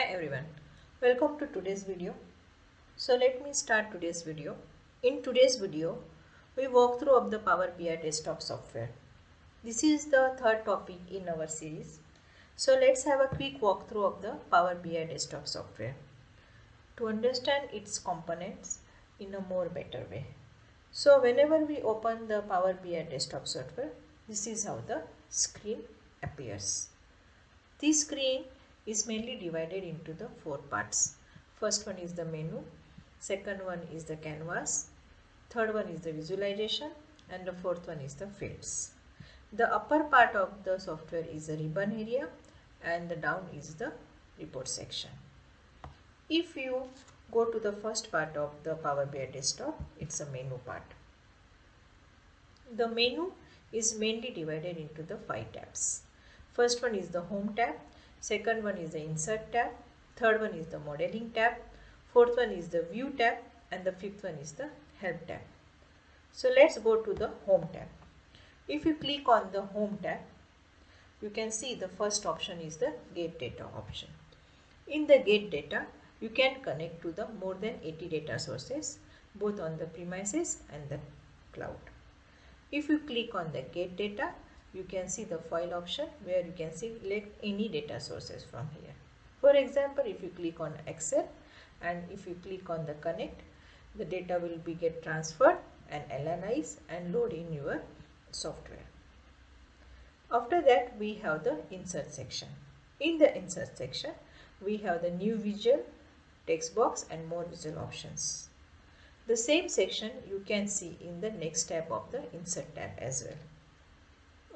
everyone, welcome to today's video. So let me start today's video. In today's video, we walk through of the Power BI desktop software. This is the third topic in our series. So let's have a quick walkthrough of the Power BI desktop software to understand its components in a more better way. So whenever we open the Power BI desktop software, this is how the screen appears. This screen is mainly divided into the four parts. First one is the menu, second one is the canvas, third one is the visualization, and the fourth one is the fields. The upper part of the software is the ribbon area and the down is the report section. If you go to the first part of the Power BI desktop, it's a menu part. The menu is mainly divided into the 5 tabs. First one is the home tab, second one is the insert tab, third one is the modeling tab, fourth one is the view tab, and the fifth one is the help tab. So let's go to the home tab. If you click on the home tab, you can see the first option is the get data option. In the get data, you can connect to the more than 80 data sources, both on the premises and the cloud. If you click on the get data, you can see the file option where you can select any data sources from here. For example, if you click on Excel and if you click on the connect, the data will be get transferred and analyzed and load in your software. After that, we have the insert section. In the insert section, we have the new visual, text box and more visual options. The same section you can see in the next tab of the insert tab as well.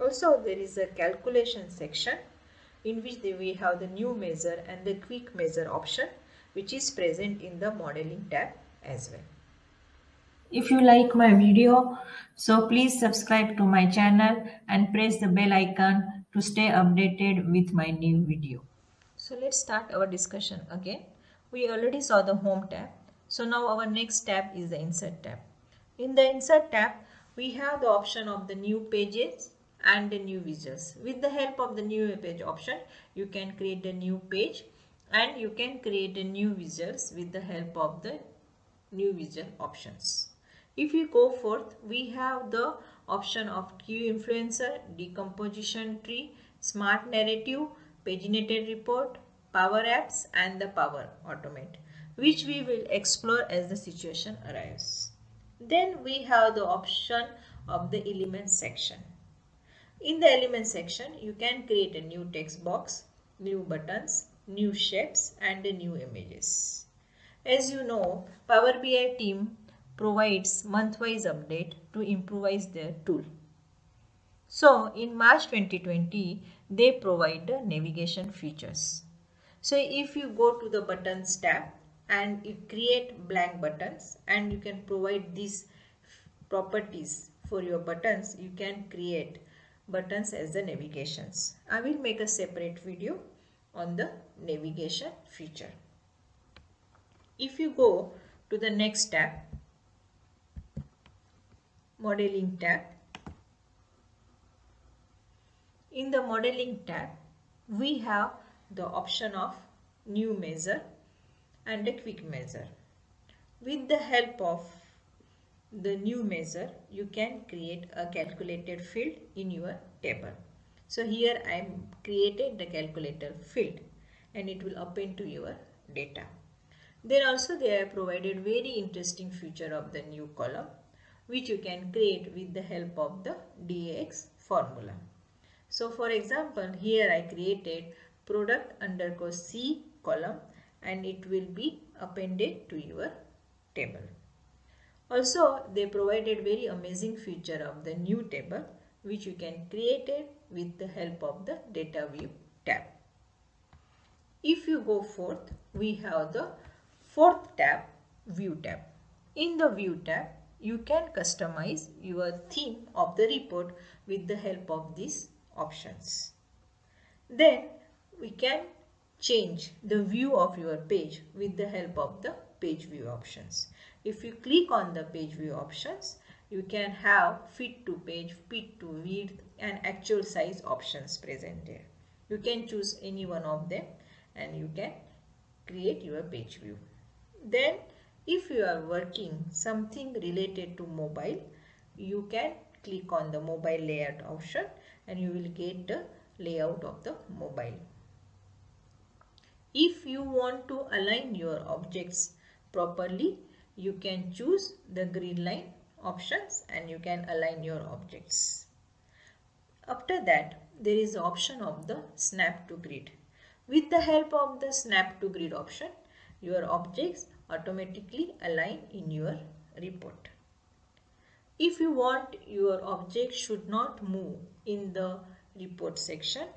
Also, there is a calculation section in which we have the new measure and the quick measure option, which is present in the modeling tab as well. If you like my video, so please subscribe to my channel and press the bell icon to stay updated with my new video. So let's start our discussion again. We already saw the home tab. So now our next tab is the insert tab. In the insert tab, we have the option of the new pages and the new visuals. With the help of the new page option, you can create a new page and you can create a new visuals with the help of the new visual options. If we go forth, we have the option of key influencer, decomposition tree, smart narrative, paginated report, power apps and the power automate, which we will explore as the situation arrives. Then we have the option of the elements section. In the elements section, you can create a new text box, new buttons, new shapes and new images. As you know, Power BI team provides month-wise update to improvise their tool. So in March 2020, they provide the navigation features. So if you go to the buttons tab and you create blank buttons and you can provide these properties for your buttons, you can create buttons as the navigations. I will make a separate video on the navigation feature. If you go to the next tab, modeling tab. In the modeling tab, we have the option of new measure and a quick measure. With the help of the new measure, you can create a calculated field in your table. So here I am created the calculator field and it will append to your data. Then also they have provided very interesting feature of the new column, which you can create with the help of the DAX formula. So for example, here I created product underscore C column and it will be appended to your table. Also, they provided very amazing feature of the new table, which you can create it with the help of the data view tab. If you go forth, we have the fourth tab, view tab. In the view tab, you can customize your theme of the report with the help of these options. Then we can change the view of your page with the help of the page view options. If you click on the page view options, you can have fit to page, fit to width and actual size options present there. You can choose any one of them and you can create your page view. Then if you are working something related to mobile, you can click on the mobile layout option and you will get the layout of the mobile. If you want to align your objects properly, you can choose the green line options and you can align your objects. After that, there is the option of the snap to grid. With the help of the snap to grid option, your objects automatically align in your report. If you want your object should not move in the report section,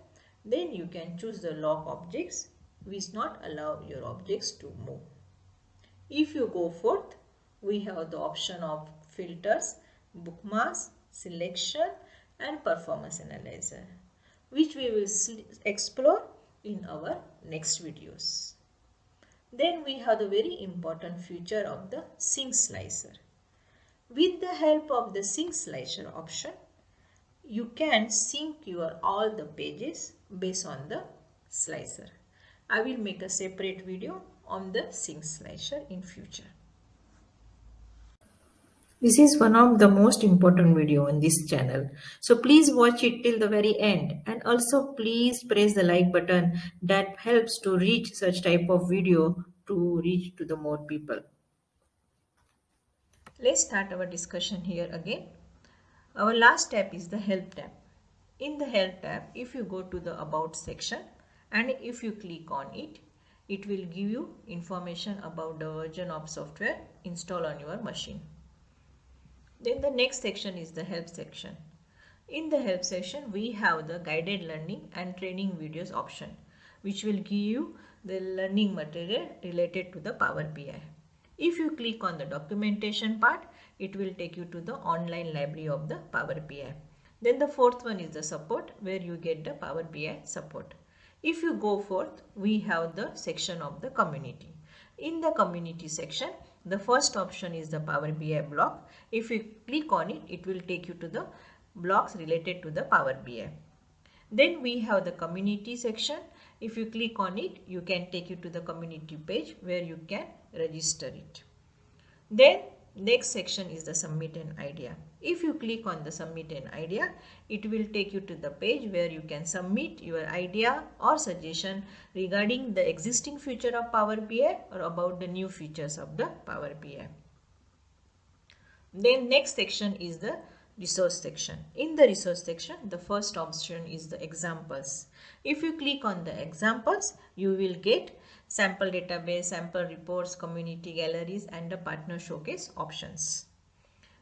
then you can choose the lock objects which not allow your objects to move. If you go forth, we have the option of filters, bookmarks, selection and performance analyzer, which we will explore in our next videos. Then we have the very important feature of the sync slicer. With the help of the sync slicer option, you can sync your all the pages based on the slicer. I will make a separate video on the sync slicer in future. This is one of the most important video in this channel. So please watch it till the very end and also please press the like button that helps to reach such type of video to reach to the more people. Let's start our discussion here again. Our last tab is the help tab. In the help tab, if you go to the about section and if you click on it, it will give you information about the version of software installed on your machine. Then the next section is the help section. In the help section, we have the guided learning and training videos option, which will give you the learning material related to the Power BI. If you click on the documentation part, it will take you to the online library of the Power BI. Then the fourth one is the support, where you get the Power BI support. If you go forth, we have the section of the community. In the community section, the first option is the Power BI block. If you click on it, it will take you to the blocks related to the Power BI. Then we have the community section. If you click on it, you can take you to the community page where you can register it. Then next section is the submit an idea. If you click on the submit an idea, it will take you to the page where you can submit your idea or suggestion regarding the existing feature of Power BI or about the new features of the Power BI. Then next section is the resource section. In the resource section, the first option is the examples. If you click on the examples, you will get sample database, sample reports, community galleries and the partner showcase options.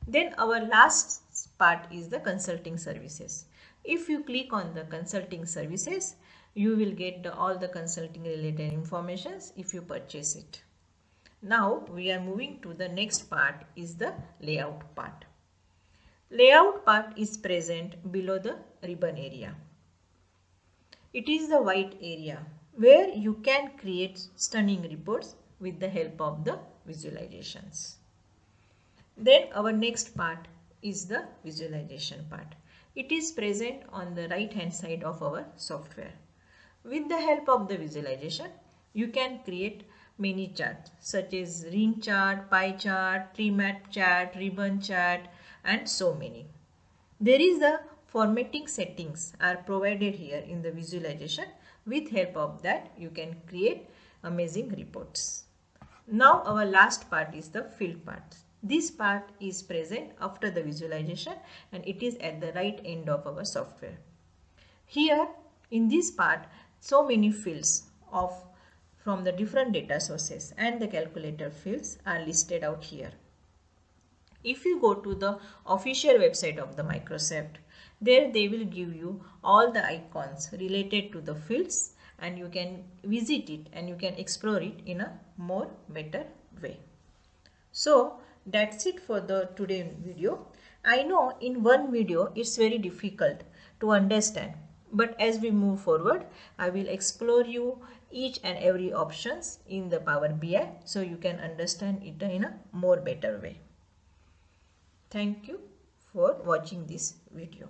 Then our last part is the consulting services. If you click on the consulting services, you will get all the consulting related informations if you purchase it. Now we are moving to the next part is the layout part. Layout part is present below the ribbon area. It is the white area where you can create stunning reports with the help of the visualizations. Then our next part is the visualization part. It is present on the right hand side of our software. With the help of the visualization, you can create many charts such as ring chart, pie chart, tree map chart, ribbon chart and so many. There is a formatting settings are provided here in the visualization. With help of that, you can create amazing reports. Now our last part is the field part. This part is present after the visualization and it is at the right end of our software. Here in this part, so many fields from the different data sources and the calculator fields are listed out here. If you go to the official website of the Microsoft, there they will give you all the icons related to the fields and you can visit it and you can explore it in a more better way. So that's it for the today video. I know in one video it's very difficult to understand, but as we move forward, I will explore you each and every options in the Power BI so you can understand it in a more better way. Thank you for watching this video.